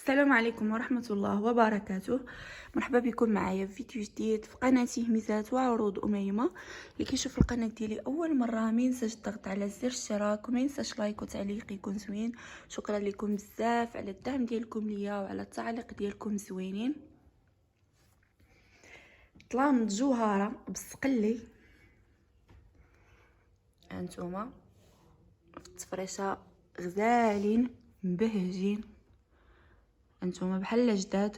السلام عليكم ورحمة الله وبركاته. مرحبا بكم معايا في فيديو جديد في قناتي هميزات وعروض أميمة. اللي كيشوف القناة ديالي اول مره ما ينساش الضغط على زر الاشتراك وما ينساش لايك وتعليق يكون زوين. شكرا لكم بزاف على الدعم ديالكم ليا وعلى التعليق ديالكم زوينين. طلام جوهره بالسقلي هانتوما في التفريشه غزالين مبهجين، هانتوما بحال جداد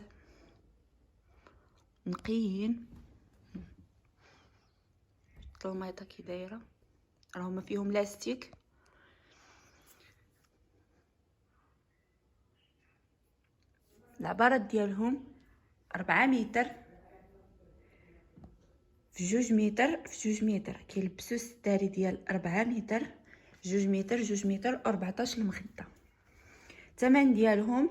نقيين. الطلميطه كي دايره راهما فيهم لاستيك. العبارات ديالهم 4 متر في 2 متر في 2 متر. كيلبسوا الستاري ديال 4 متر 2 متر 2 متر 14 المخده. الثمن ديالهم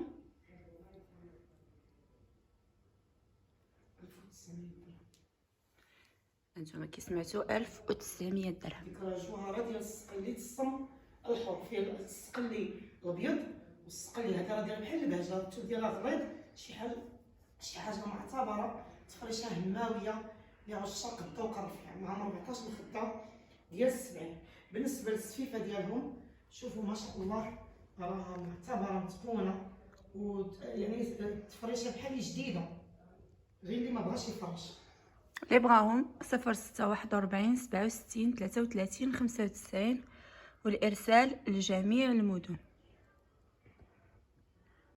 1900 درهم. انتما كي سمعتوا 1900 درهم. ديك الجوهره ديال السقلي الصم الحر فيه السقلي الابيض والسقلي هذا راه داير بحال البهجه، الثوب ديالها غليظ، شي حاجه معتبره، تفريشه هماويه اللي عشاق الذوق الرفيع مع 14 مخده ديال السبعين. بالنسبه للسفيفه ديالهم شوفوا ما شاء الله راها معتبره متقونه، ويعني التفريشه بحال جديده، غير اللي ما بغاش يفرش. اللي بغاهم 0641 67 33 95 والارسال لجميع المدن.